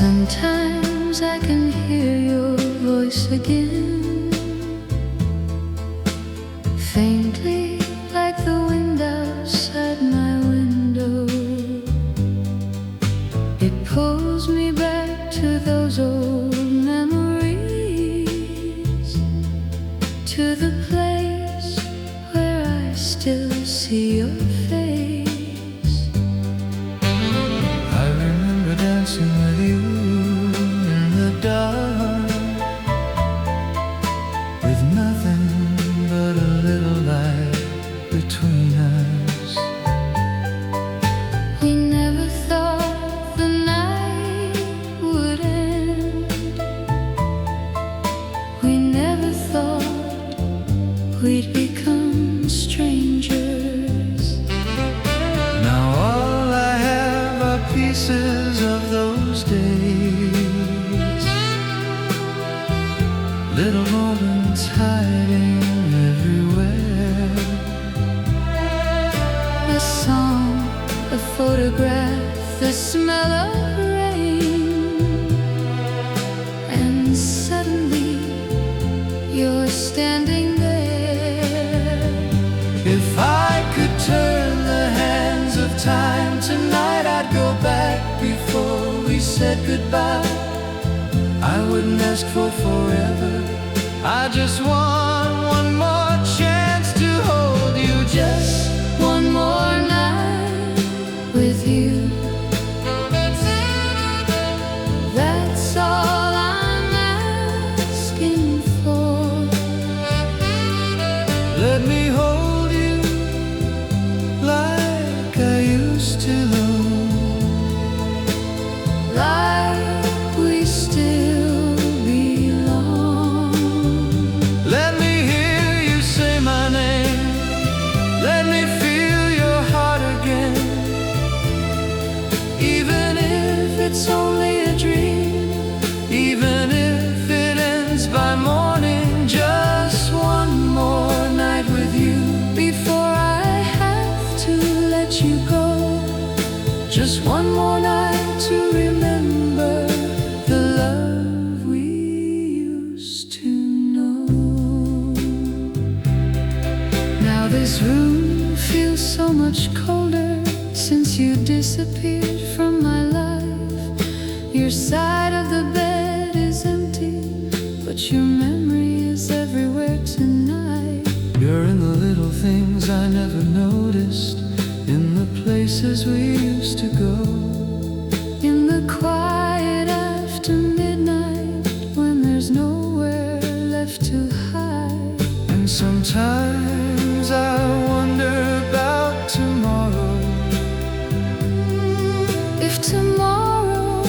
Sometimes I can hear your voice again, faintly like the wind outside my window. It pulls me back to those old memories, to the place where I still see your face. I remember dancing with you in the dark, with nothing but a little light between us. We never thought the night would end. We never thought we'd become strangers. Now all I have are pieces of those days, little moments hiding everywhere. A song, a photograph, the smell of rain, and suddenly you're standing there. If I could turn the hands of time tonight, I'd go back before we said goodbye. I wouldn't ask for forever, I just want one more chance to hold you. Just one more night with you. That's all I'm asking for. Let me hold you like I used to, Like we still belong. let me hear you say my name, let me feel your heart again. Even if it's only a dream, even if it ends by morning. Just one more night with you Before I have to let you go, just one more night to remember the love we used to know. Now this room feels so much colder since you disappeared from my life. Your side of the bed is empty, but your memory is everywhere tonight. You're in the little things I never noticed, in the places we used to go, In the quiet after midnight, when there's nowhere left to hide. and sometimes I wonder about tomorrow. If tomorrow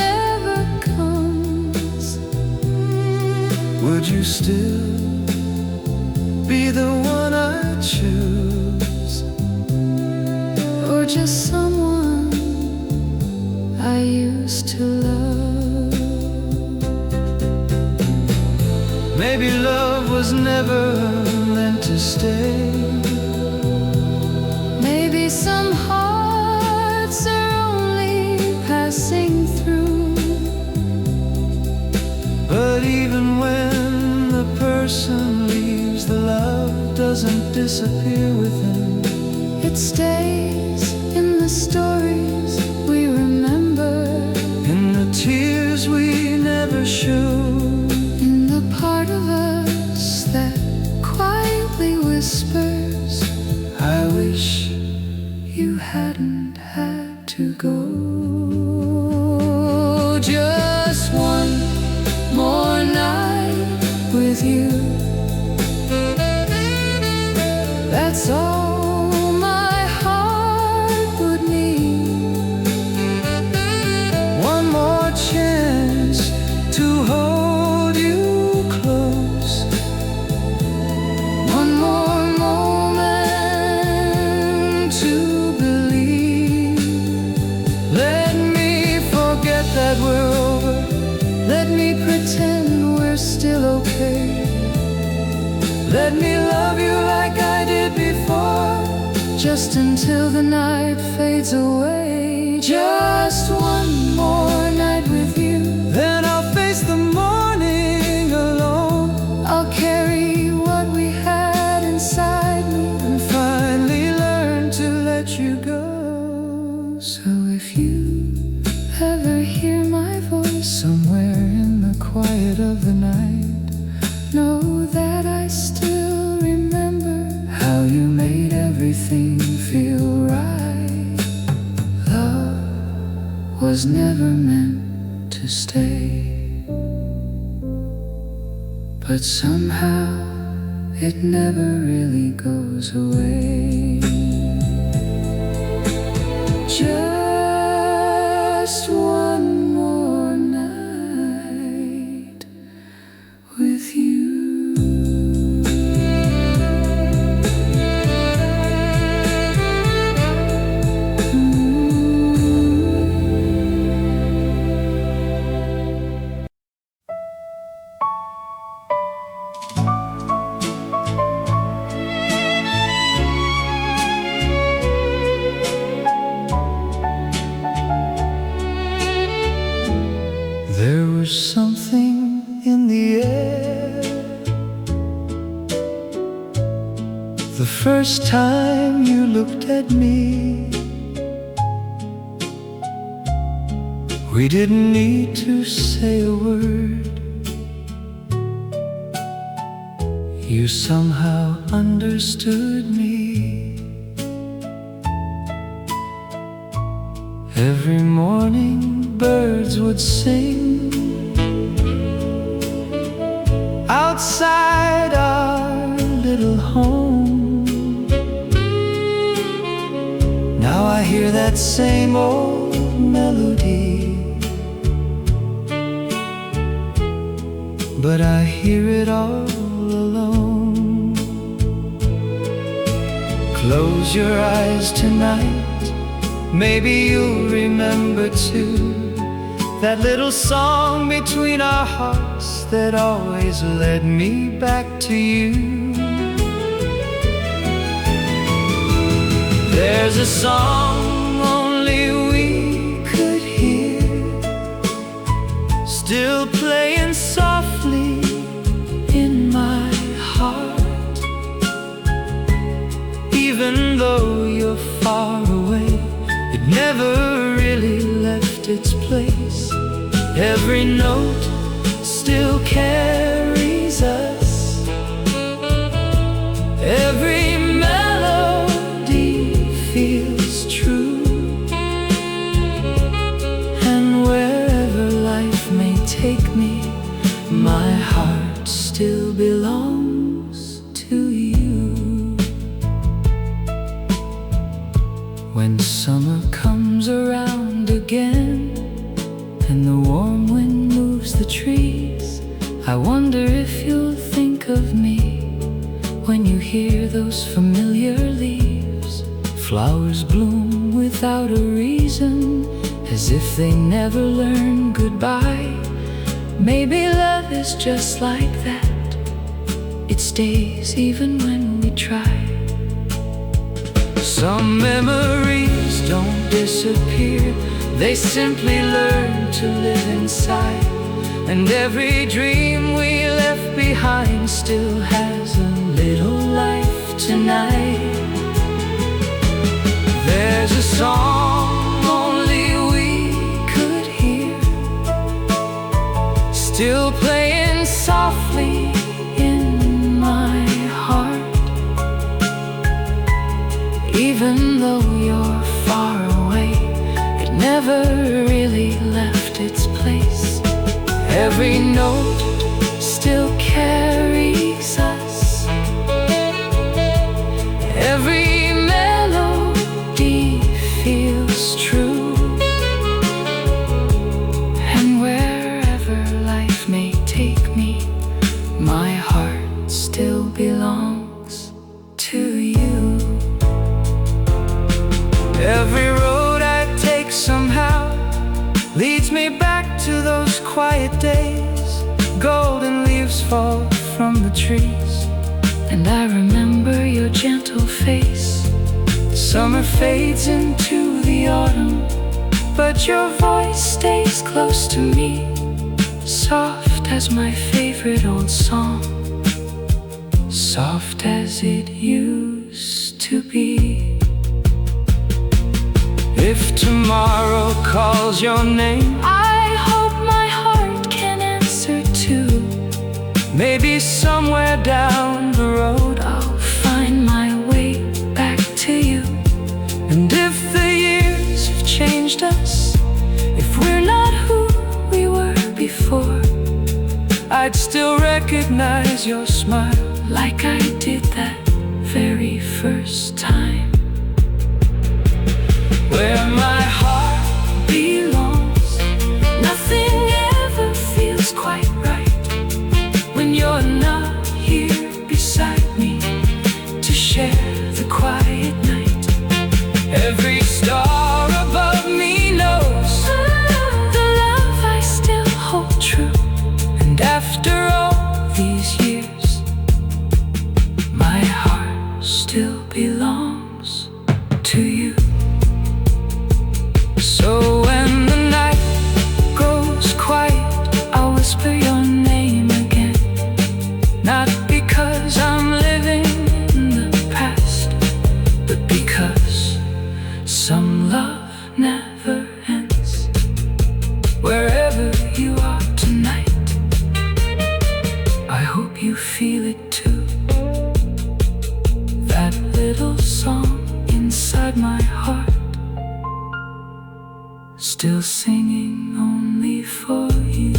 never comes, Would you still be the one I choose? or just someone I used to love. Maybe love was never meant to stay. Maybe some hearts are only passing through. But even when the person leaves, the love doesn't disappear with them. It stays in the stories we remember, In the tears we never show, in the part of us that quietly whispers, I wish you hadn't had to go. Just one more night with you. That's all my heart would need. one more chance to hold you close, One more moment to believe. let me forget that we're over. Let me pretend we're still okay. Let me love you like I did before, just until the night fades away. Just one So if you ever hear my voice somewhere in the quiet of the night, know that I still remember how you made everything feel right. Love was never meant to stay, but somehow it never really goes away. Just one more night with you. There was something in the air the first time you looked at me. We didn't need to say a word. You somehow understood me. Every morning birds would sing outside our little home. Now I hear that same old melody, but I hear it all alone. Close your eyes tonight, maybe you'll remember too that little song between our hearts that always led me back to you. There's a song only we could hear, still playing softly in my heart. Even though you're far away, it never really left its place. Every note still carries us. Every melody feels true. And wherever life may take me, my heart still belongs to you. When summer comes around again and the warm wind moves the trees, I wonder if you'll think of me when you hear those familiar leaves. Flowers bloom without a reason, as if they never learn goodbye. Maybe love is just like that, it stays even when we try. Some memories don't disappear, they simply learn to live inside. And every dream we left behind still has a little life tonight. There's a song only we could hear, still playing softly in my heart. Even though you're far away, it never really left its place. Every note still carries us. Every melody feels true. And wherever life may take me, my heart still belongs to you. Every road I take somehow leads me back to those quiet days. Golden leaves fall from the trees, and I remember your gentle face. Summer fades into the autumn, but your voice stays close to me, soft as my favorite old song, soft as it used to be. If tomorrow calls your name, I hope my heart can answer too. maybe somewhere down the road I'll find my way back to you. And if the years have changed us, If we're not who we were before, I'd still recognize your smile like I did that very first time. where my heart Belongs. Nothing ever feels quite right when you're not here beside me to share the quiet night. every star above me knows The love I still hold true. and after all These years, my heart still belongs to you. so when the night goes quiet, I'll whisper your name again, not because I'm living in the past, but because some love never ends. wherever You are tonight, I hope you feel it too. That little song inside my heart, still singing only for you.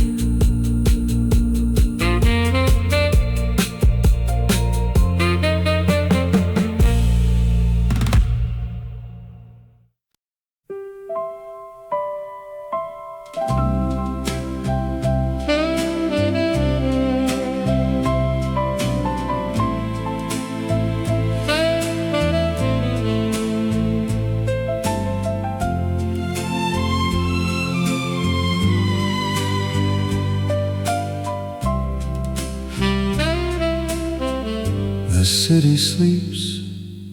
the city sleeps,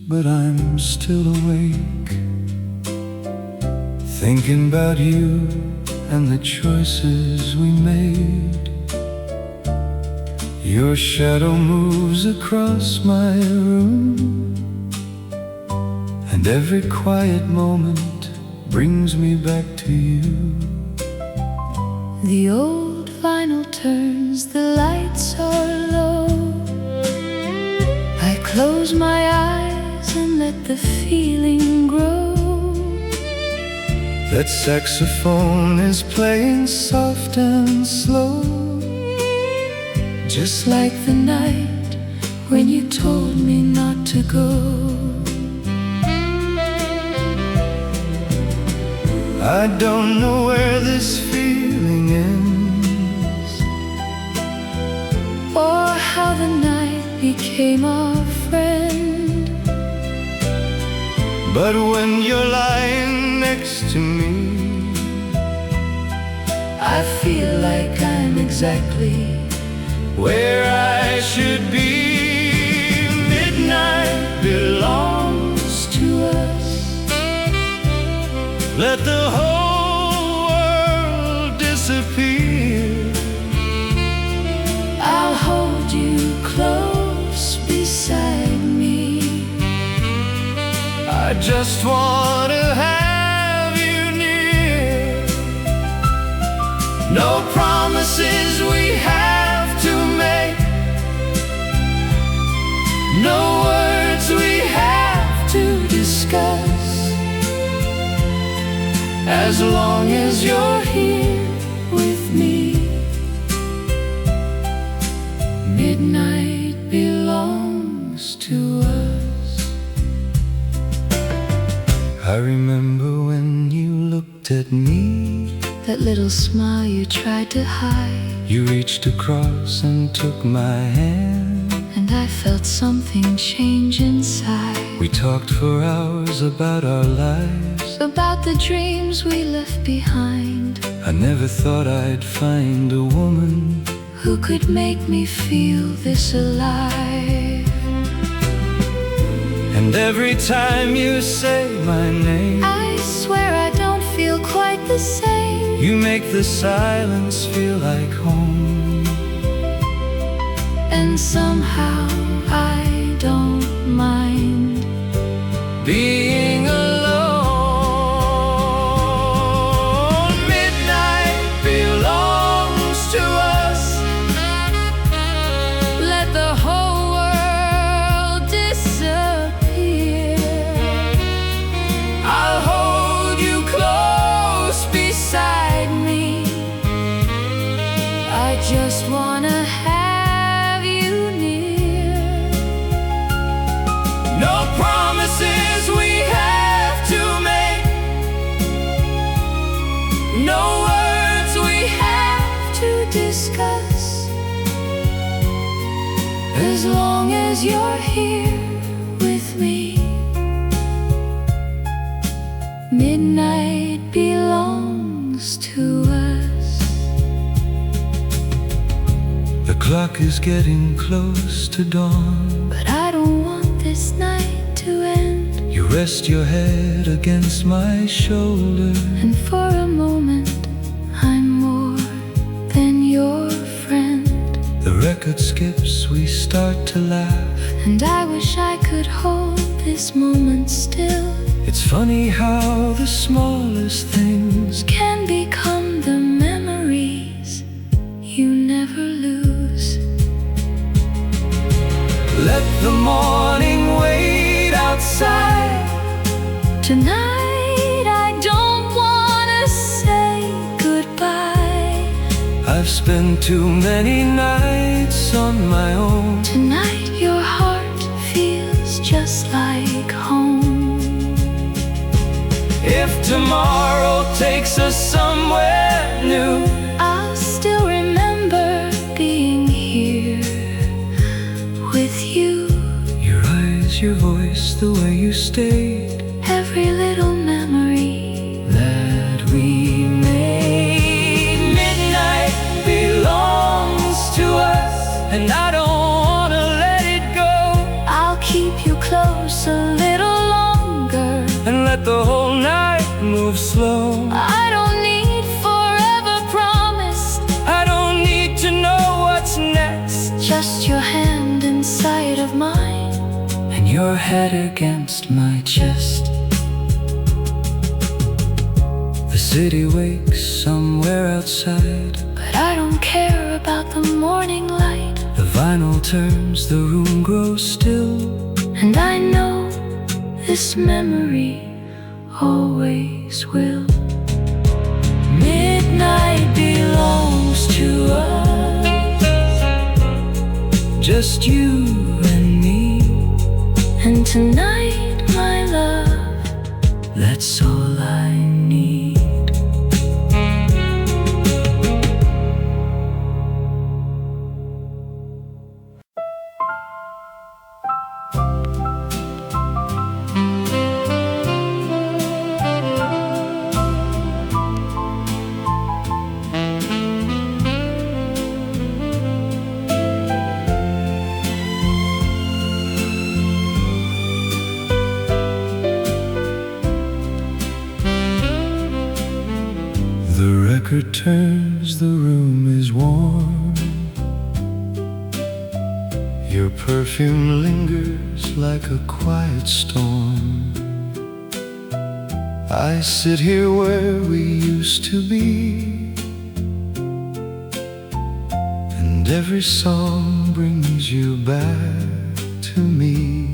but I'm still awake, thinking about you and the choices we made. Your shadow moves across my room, and every quiet moment brings me back to you. The old vinyl turns, the lights are low. I close my eyes and let the feeling grow. That saxophone is playing soft and slow, Just like the night when you told me not to go. I don't know where this feeling ends, Or how the night became our friend. but when you're lying next to me, I feel like I'm exactly where I should be. Midnight belongs to us. Let the whole world disappear. I'll hold you close beside me. I just want to have you near. No promises we have to make, no words we have to discuss. As long as you're here with me, Midnight belongs to us. I remember when you looked at me, That little smile you tried to hide, you reached across and took my hand. and I felt something change inside. We talked for hours about our lives. About the dreams we left behind, I never thought I'd find a woman who could make me feel this alive. And every time you say my name, I swear I don't feel quite the same. you make the silence feel like home. And somehow I don't mind Being alone. No words we have to discuss, as long as you're here with me. Midnight belongs to us. The clock is getting close to dawn, but I don't want this night to end. You rest your head against my shoulder, and for a moment I'm more than your friend. The record skips, we start to laugh, and I wish I could hold this moment still. It's funny how the smallest things can become the memories you never lose. Let the morning wait outside. Tonight I don't wanna say goodbye. I've spent too many nights on my own. Tonight your heart feels just like home. If tomorrow takes us somewhere new, I'll still remember being here with you. Your eyes, your voice, the way you stayed, every little memory that we made. Midnight belongs to us, and I don't wanna let it go. I'll keep you close a little longer, and let the whole night move slow. I don't need forever promise. I don't need to know what's next. Just your hand inside of mine, and your head against my chest. The city wakes somewhere outside, but I don't care about the morning light. The vinyl turns, the room grows still, and I know this memory always will. Midnight belongs to us, just you and me. And tonight, my love, that's all I need. The record turns, the room is warm. Your perfume lingers like a quiet storm. I sit here where we used to be, and every song brings you back to me.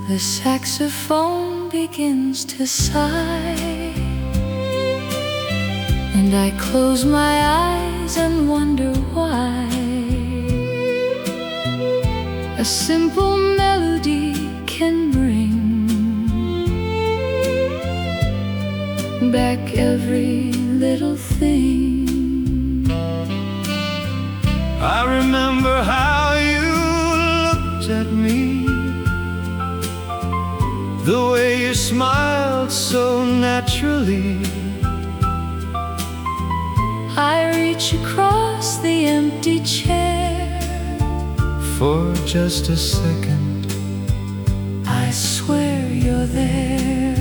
the saxophone begins to sigh, and I close my eyes and wonder why. A simple melody can bring back every little thing. I remember how you looked at me, the way you smiled so naturally. I reach across the empty chair. For just a second, I swear you're there.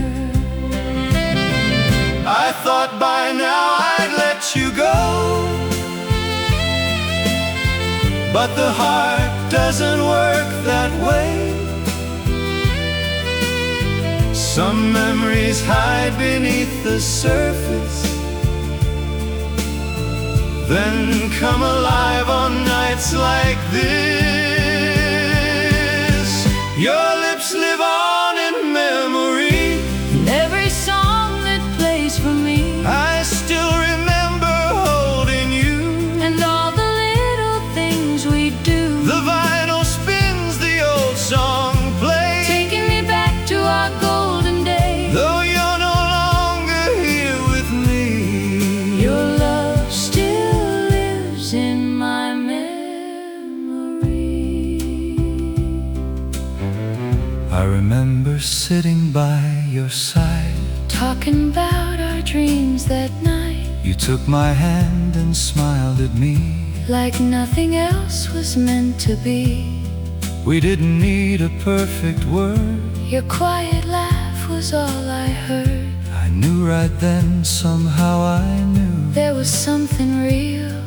I thought by now I'd let you go, but the heart doesn't work that way. Some memories hide beneath the surface, then come alive on nights like this. Your lips live on in memory, And every song that plays for me, I still remember holding you. and all the little things we do, The vinyl spins, the old song plays, taking me back to our golden days. though you're no longer here with me. your side, talking about our dreams that night. you took my hand and smiled at me, like nothing else was meant to be. We didn't need a perfect word, your quiet laugh was all I heard. I knew right then, somehow I knew, there was something real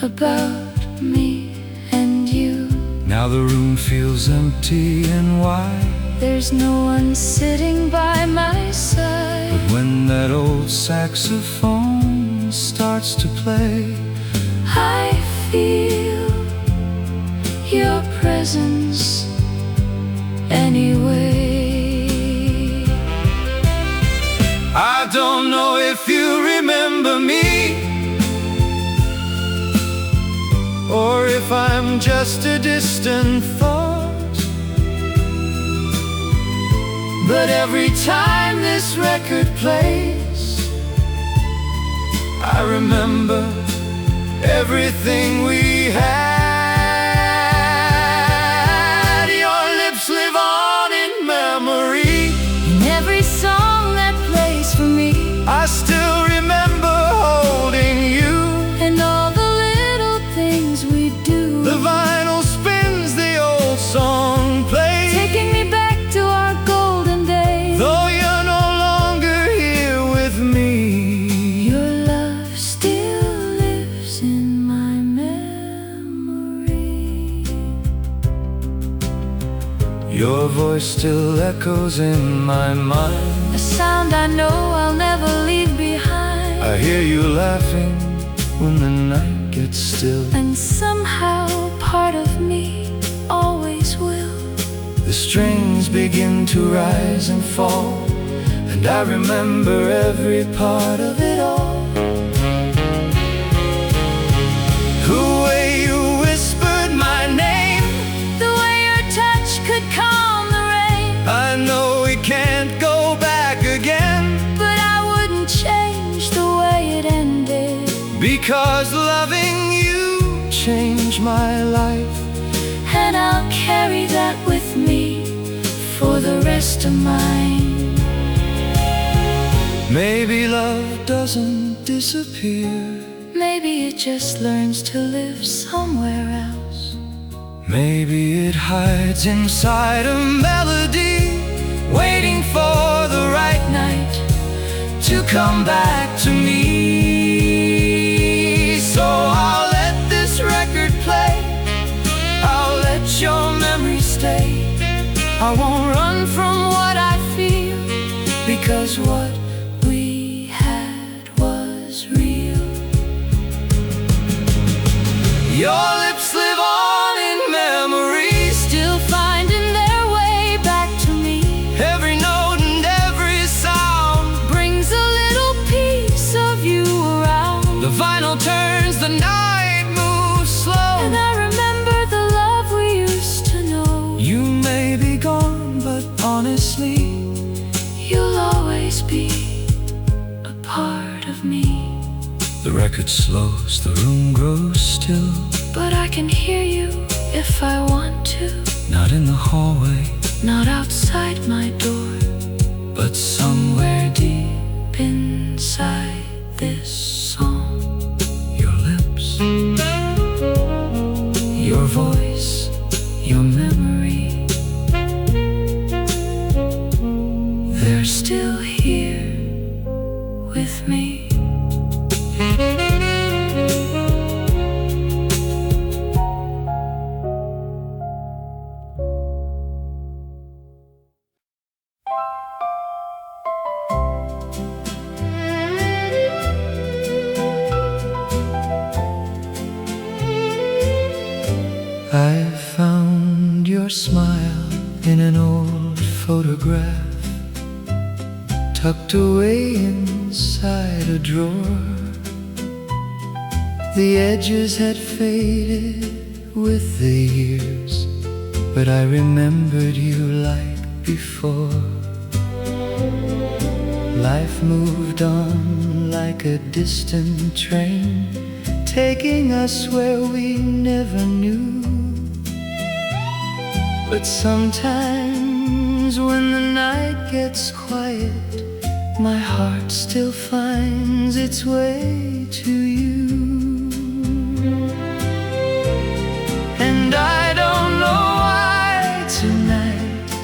about me and you. Now the room feels empty and wide, there's no one sitting by my side. but when that old saxophone starts to play, I feel your presence anyway. I don't know if you remember me, or if I'm just a distant thought, but every time this record plays, I remember everything we had. Your lips live on in memory, in every song that plays for me. I still remember holding you, and all the little things we do. the vinyl spins, the old song plays, taking me back to our golden days. though you're no longer here with me, your love still lives in my memory. your voice still echoes in my mind, a sound I know I'll never leave behind. I hear you laughing when the night gets still, and somehow part of me always will. the strings begin to rise and fall, and I remember every part of it all. The way you whispered my name, the way your touch could calm the rain. I know we can't go back again, but I wouldn't change the way it ended, because loving you changed my life, and I'll carry that with me for the rest of mine. Maybe love doesn't disappear, maybe it just learns to live somewhere else. maybe it hides inside a melody, waiting for the right night to come back to me. So I'll let this record play, I'll let your memory stay, I won't run from what I feel, because what we had was real. Your lips live on in memory, still finding their way back to me. every note and every sound brings a little piece of you around. the vinyl turns, the night moves slow, and I remember the love we used to know. you may be gone, but honestly, you'll always be a part of me. the record slows, the room grows still, But I can hear you if I want to, not in the hallway, not outside my door, but somewhere deep inside this song. your lips, Your voice, your memory, they're still here with me. I found your smile in an old photograph, tucked away inside a drawer. The edges had faded with the years, but I remembered you like before. Life moved on like a distant train, taking us where we never knew. But sometimes dreams when the night gets quiet, my heart still finds its way to you. And I don't know why tonight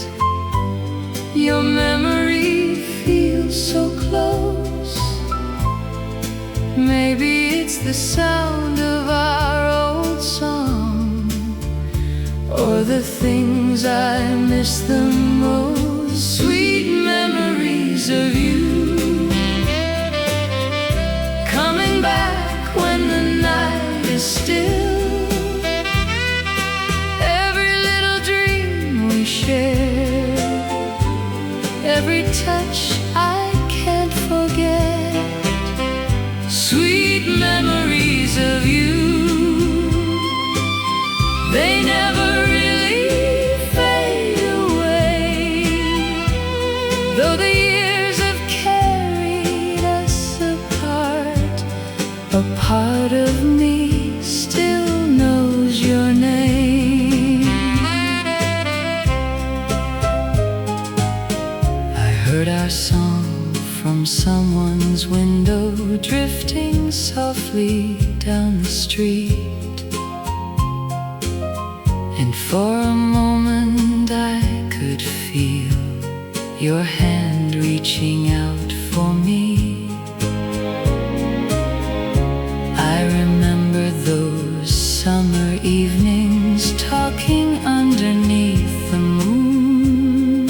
your memory feels so close. Maybe it's the sound of our old song, or the things I miss the most. Sweet memories of you, coming back when the night is still. Every little dream we share, every touch I can't forget. Sweet memories of you, they never really fade away. Though the years have carried us apart, a part of me still knows your name. I heard our song from someone's window, drifting softly down the street. And for a moment I could feel your hand reaching out for me. I remember those summer evenings, talking underneath the moon.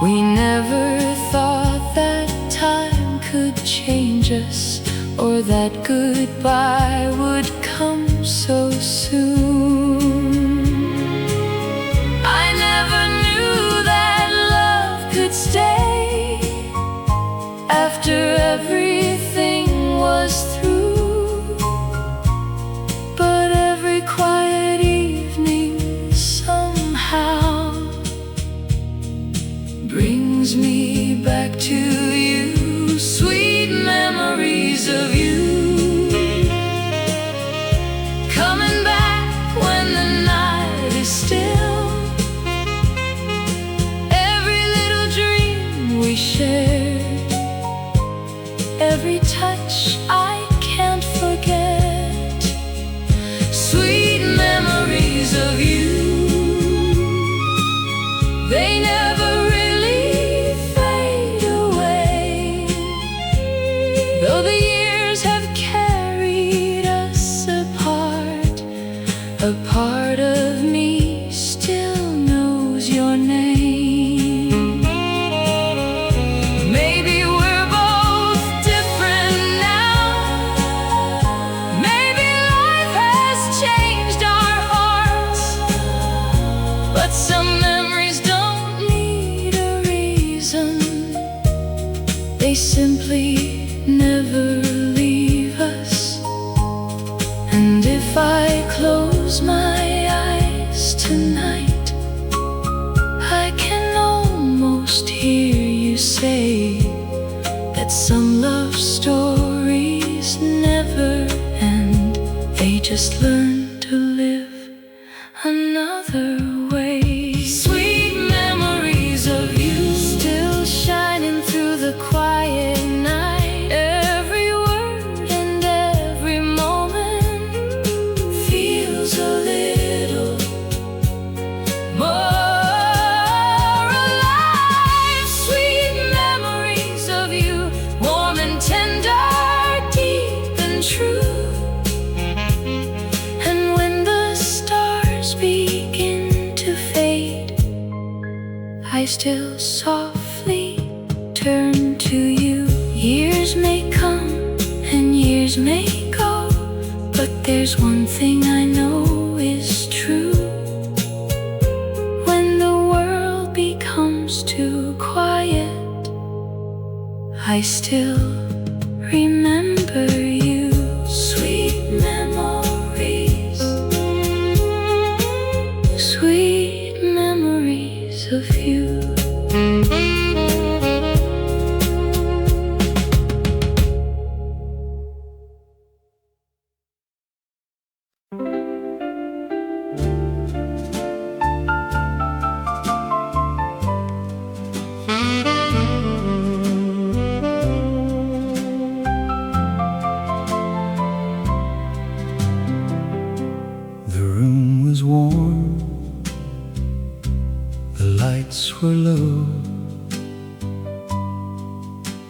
We never thought that time could change us, or that goodbye would come so soon. I never knew that love could stay after everything was through. But every quiet evening somehow brings me back to you. Sweet memories of you, coming back when the night is still. Every little dream we shared, every touch I can't forget. Sweet memories of you, they never really fade away. Though the years have carried us apart, a part of me still knows your name. Maybe we're both different now. Maybe life has changed our hearts. But some memories don't need a reason, they simply never leave us. And if I close my eyes tonight, I can almost hear you say that some love stories never end, they just learn to live another way. Sweet memories of you, still shining through the quiet night. Every word and every moment feels a little more alive. Sweet memories of you, warm and tender, deep and true. And when the stars begin to fade, I still softly turn to you. Years may come and years may go, but there's one thing I know is true. When the world becomes too quiet, I still remember you. Sweet memories, sweet memories of you.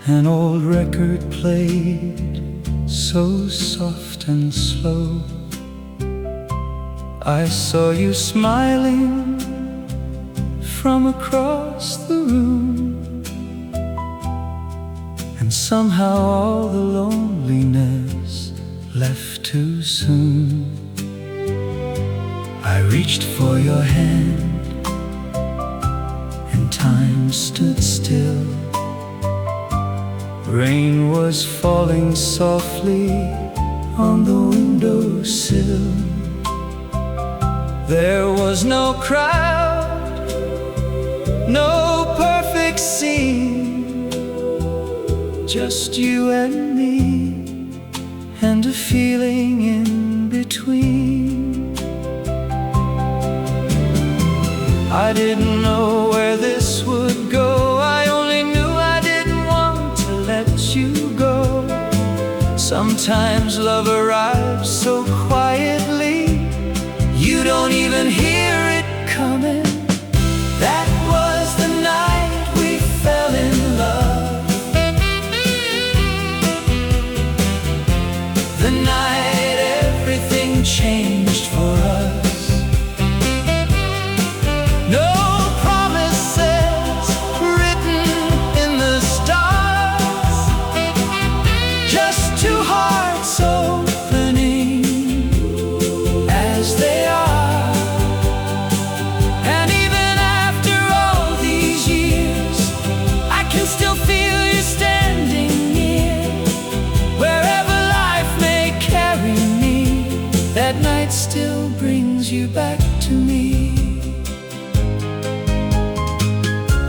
An old record played so soft and slow. I saw you smiling from across the room, and somehow all the loneliness left too soon. I reached for your hand, and time stood still. Rain was falling softly on the windowsill. There was no crowd, no perfect scene, just you and me, and a feeling in between. I didn't know where this would go. I only knew I didn't want to let you go. Sometimes love arrives so quietly, you don't even hear it coming. That was the night we fell in love, the night everything changed for us. No promises written in the stars, just two hearts opening as they are. And even after all these years, I can still feel you standing near. Wherever life may carry me, that night still brings you back to me.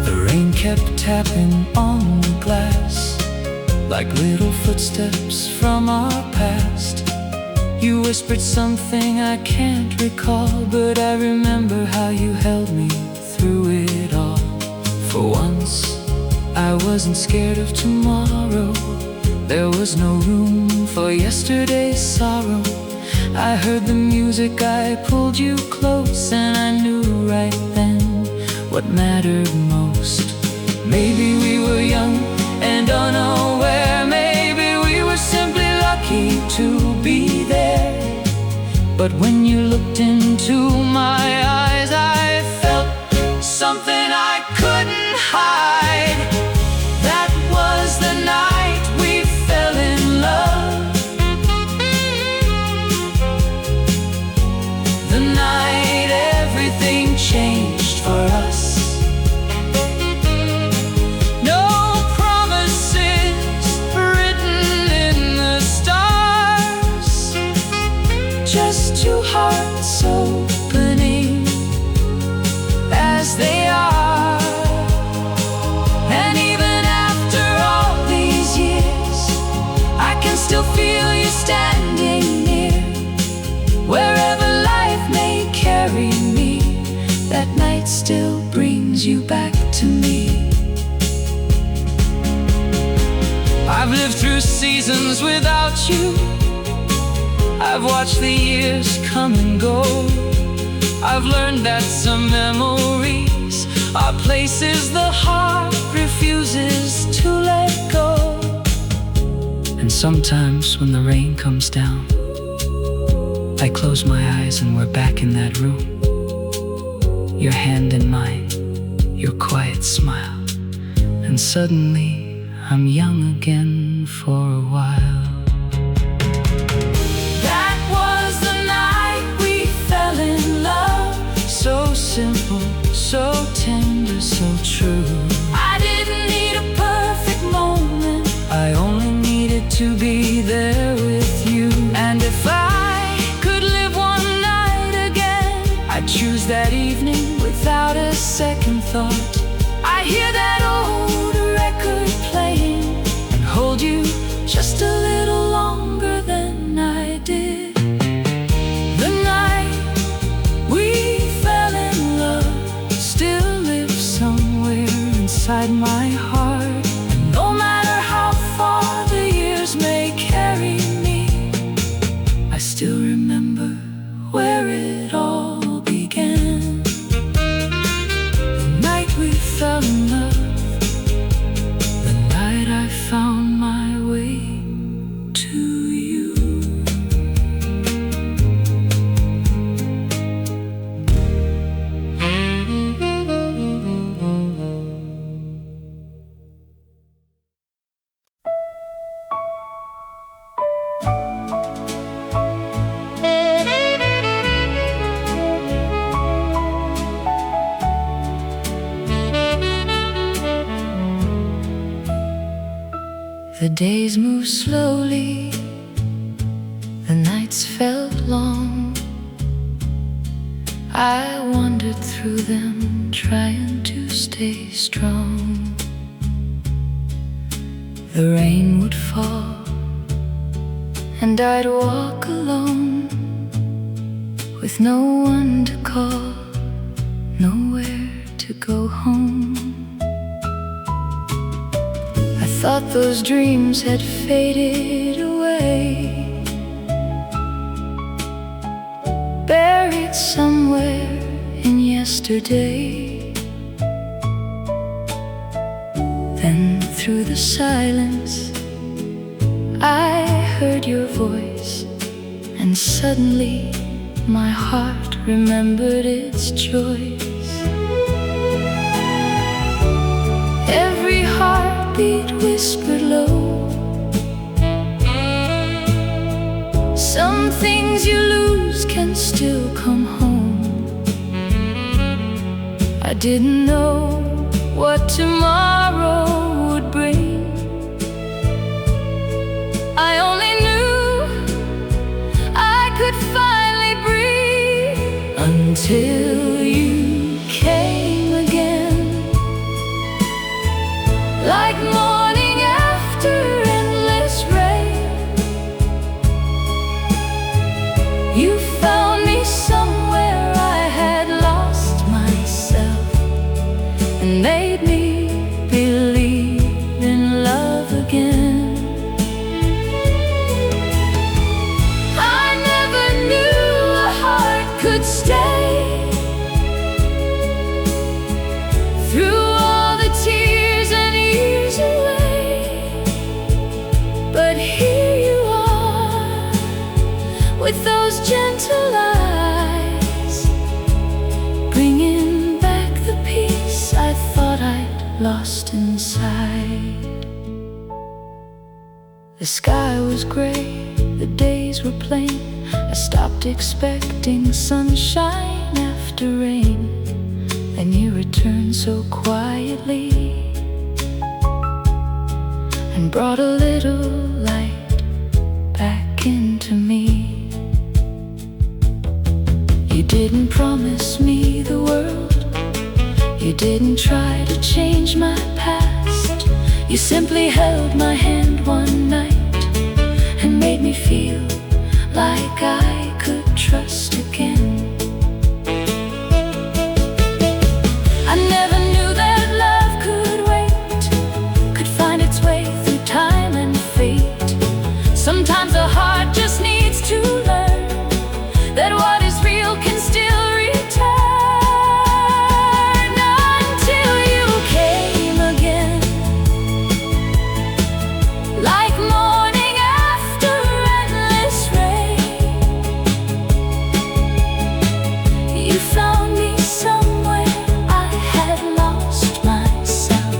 The rain kept tapping on the glass, like little footsteps from our past. You whispered something I can't recall, but I remember how you held me through it all. For once, I wasn't scared of tomorrow. There was no room for yesterday's sorrow. I heard the music, I pulled you close, and I knew right then what mattered most. Maybe we were young and unaware, maybe we were simply lucky to be there. But when you looked into my eyes, I felt something I couldn't hide. That was the night we fell in love, the night everything changed for us. No promises written in the stars, just two hearts opening as they are. And even after all these years, I can still feel you standing near. Wherever life may carry me, that night still brings you back to me. I've lived through seasons without you, I've watched the years come and go. I've learned that some memories are places the heart refuses to let go. And sometimes when the rain comes down, I close my eyes and we're back in that room. Your hand in mine, your quiet smile, and suddenly I'm young again for a while. That was the night we fell in love, So simple, so tender, so true. I didn't need a perfect moment, I only needed to be there with you. and if I could live one night again, I'd choose that evening without a second thought. I hear that old record playing and hold you just a little longer than I did. The night we fell in love still lives somewhere inside my heart. And no matter how far the years may carry me, I still remember where it all began. The night we found my way to you. The days moved slowly, the nights felt long. I wandered through them, trying to stay strong. The rain would fall, and I'd walk alone, with no one to call, nowhere to go home. I thought those dreams had faded away, buried somewhere in yesterday. Then through the silence I heard your voice, and suddenly my heart remembered its joys. Every heartbeat whispered low, some things you lose can still come home. I didn't know what tomorrow would bring. I only knew I could finally breathe until you came again, like morning after endless rain. You found me somewhere I had lost myself, and made me believe in love again. I never knew a heart could stay through all the tears and years away. But here you are, with those gentle eyes, bringing back the peace I thought I'd lost inside. The sky was gray, the days were plain. I stopped expecting sunshine after rain. Then you returned so quietly, and brought a little light back into me. You didn't promise me the world, you didn't try to change my past. You simply held my hand one night and made me feel like I could trust again. I never knew that love could wait, could find its way through time and fate. Sometimes a heart just needs to learn that what is real can still return. Until you came again, like morning after endless rain. You found me somewhere I had lost myself,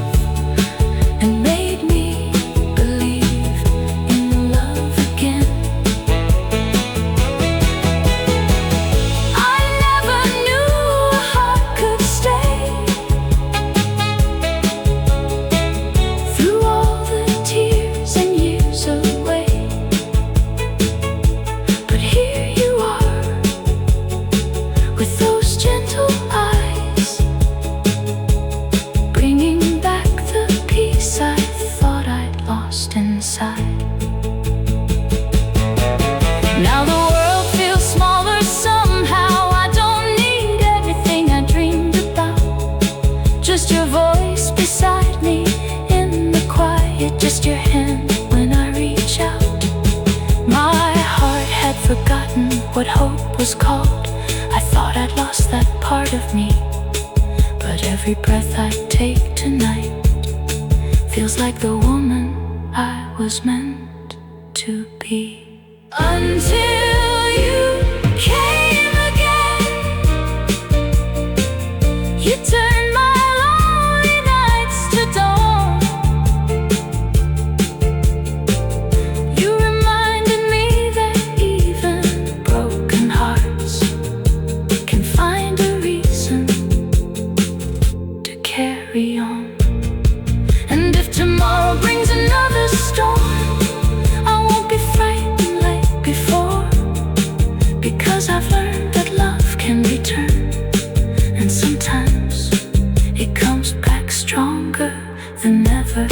and made me believe in love again. I never knew a heart could stay through all the tears and years away. But here you are, with those gentle eyes, bringing back the peace I thought I'd lost inside. Now the world feels smaller somehow. I don't need everything I dreamed about, just your voice beside me in the quiet, just your hand when I reach out. My heart had forgotten what hope was called. I thought I'd lost that part of me, but every breath I take tonight feels like the woman I was meant to be. Until you came again, you turned my lonely nights to dawn. You reminded me that even broken hearts can find a reason to carry on. And if tomorrow brings another storm, I won't be frightened like before, because I've learned that love can return, and sometimes it comes back stronger than ever.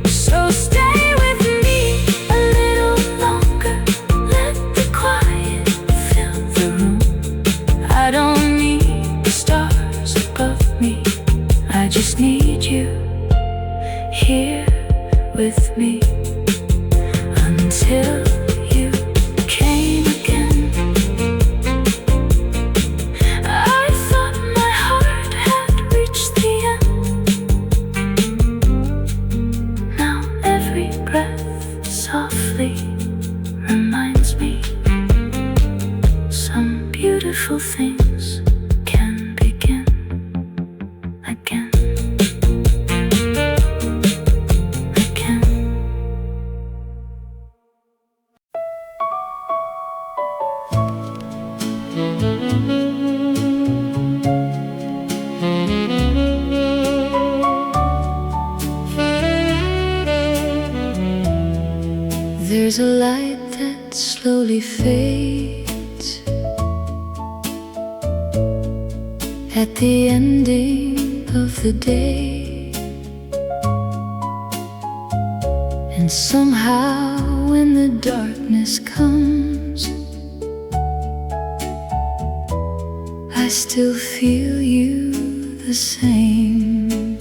So stay with me a little longer, let the quiet fill the room. I don't need the stars above me, I just need you here with me. Until you came again, I thought my heart had reached the end. Now every breath softly reminds me some beautiful things can begin again. There's a light that slowly fades at the ending of the day, and somehow when the darkness comes, I still feel you the same.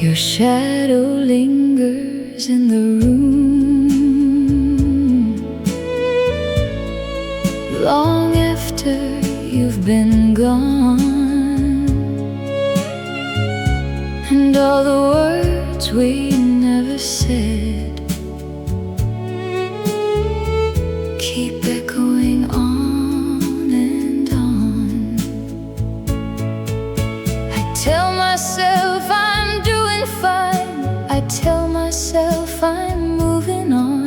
Your shadow lingers in the room long after you've been gone, and all the words we never said keep echoing on and on. I tell myself I'm doing fine, I tell myself I'm moving on,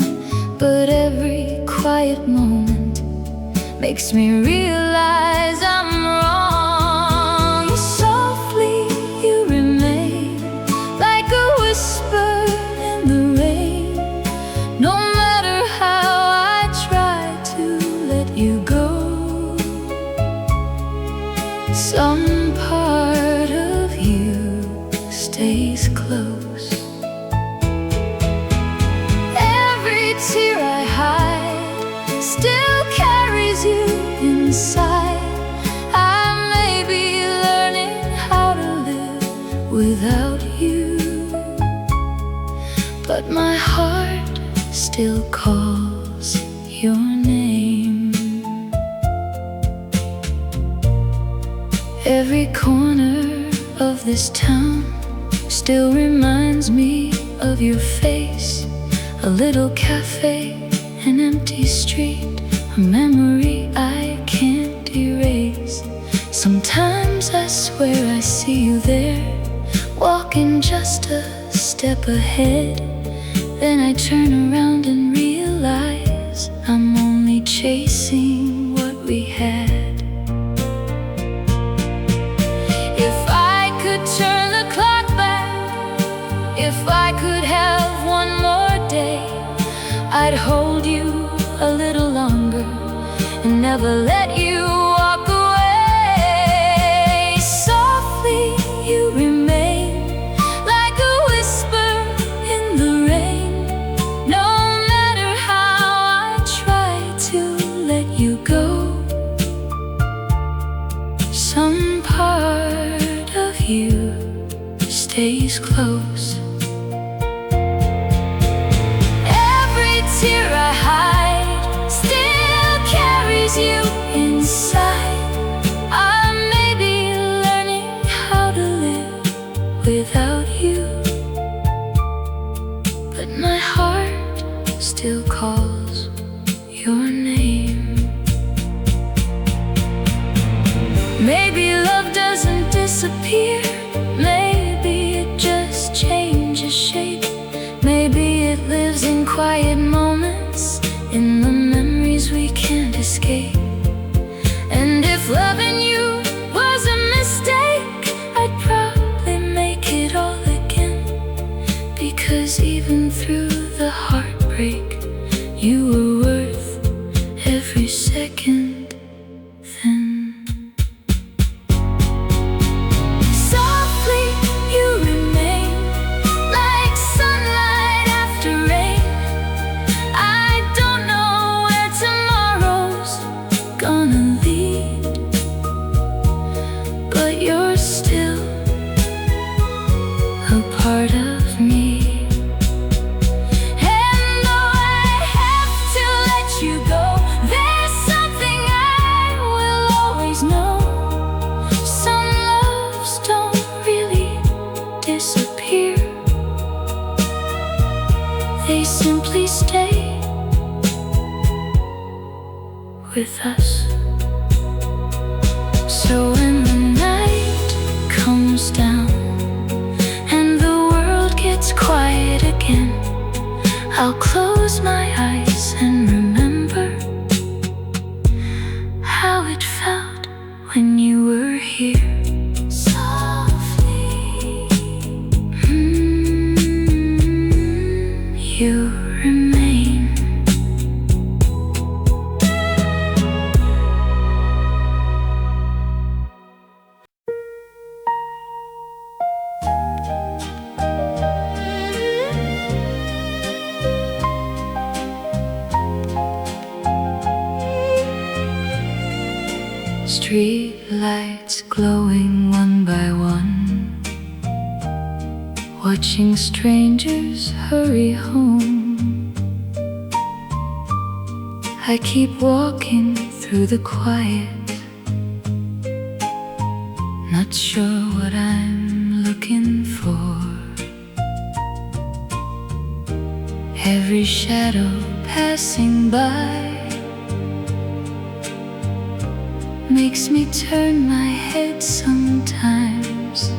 but every quiet moment makes me realize I'm wrong. Softly you remain, like a whisper in the rain. No matter how I try to let you go, some part of you stays close. Every tear I hide still carries you inside. I may be learning how to live without you, but my heart still calls your name. Every corner of this town still reminds me of your face. A little cafe, an empty street, a memory I can't erase. Sometimes I swear I see you there, walking just a step ahead. Then I turn around and realize I'm only chasing what we had. If I could turn the clock back, if I could have one more day, I'd hold you a little longer and never let you walk away. Softly you remain, like a whisper in the rain. No matter how I try to let you go, some part of you stays close. Every tear I hide still carries you inside. I may be learning how to live without without you, but my heart still calls your name. Maybe love doesn't disappear, maybe it just changes shape. Maybe it lives in quiet moments, in the memories we can't escape. And if loving you was a mistake, I'd probably make it all again, because even through the heartbreak, you were worth every second then. Softly you remain, like sunlight after rain. I don't know where tomorrow's gonna lead, but you're still a part of me. They simply stay with us. So when the night comes down and the world gets quiet again, I'll close my eyes and remember how it felt when you were here. You remain. Street lights glowing one by one, watching strangers hurry home. I keep walking through the quiet, not sure what I'm looking for. Every shadow passing by makes me turn my head sometimes.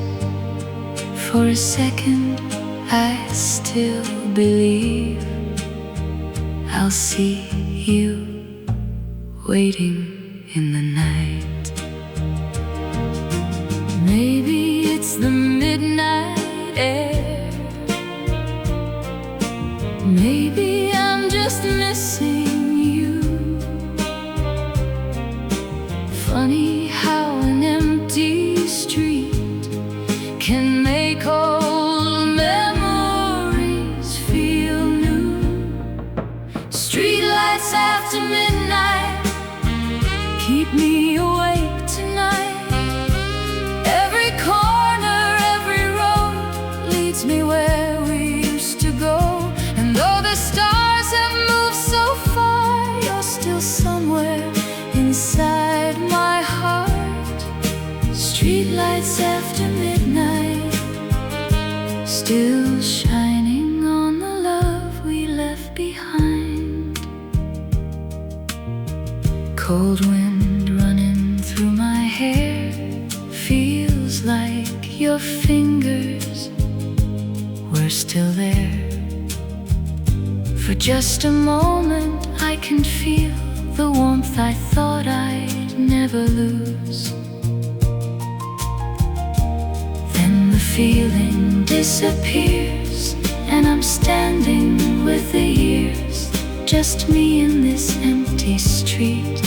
For a second I still believe I'll see you waiting in the night. Maybe it's the midnight air, maybe I'm just missing you. Funny how an empty street can make old memories feel new. Streetlights after midnight keep me awake tonight. Every corner, every road leads me where we used to go. And though the stars have moved so far, you're still somewhere inside my heart. Streetlights after midnight, still shining on the love we left behind. Cold wind running through my hair feels like your fingers were still there. For just a moment I can feel the warmth I thought I'd never lose. Then the feeling disappears and I'm standing with the years, just me in this empty street,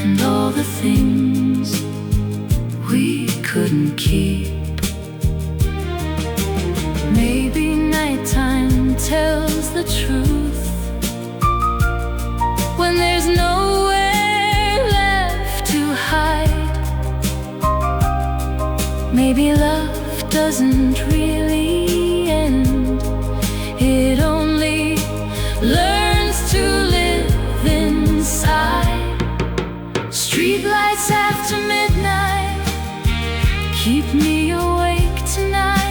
and all the things we couldn't keep. Maybe nighttime tells the truth when there's nowhere left to hide. Maybe love doesn't really end, it only learns to live inside. Streetlights after midnight keep me awake tonight.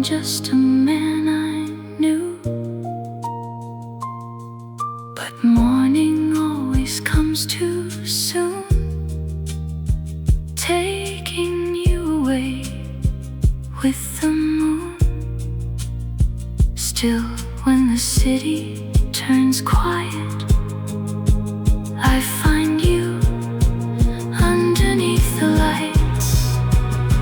just a man I knew. But morning always comes too soon, taking you away with the moon. Still, when the city turns quiet, I find you underneath the lights.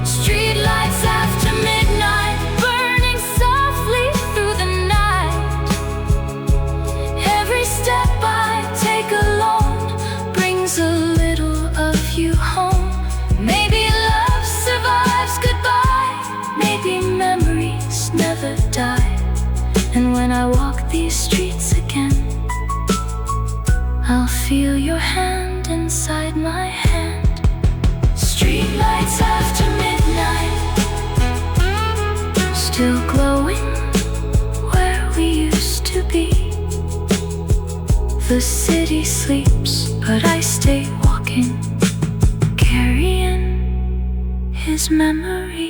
Street lights after midnight, burning softly through the night. Every step I take alone brings a little of you home. Maybe love survives goodbye, maybe memories never die. And when I walk these streets again, I'll feel your hand inside my hand. Street lights after midnight, still glowing where we used to be. The city sleeps, but I stay walking, carrying his memory.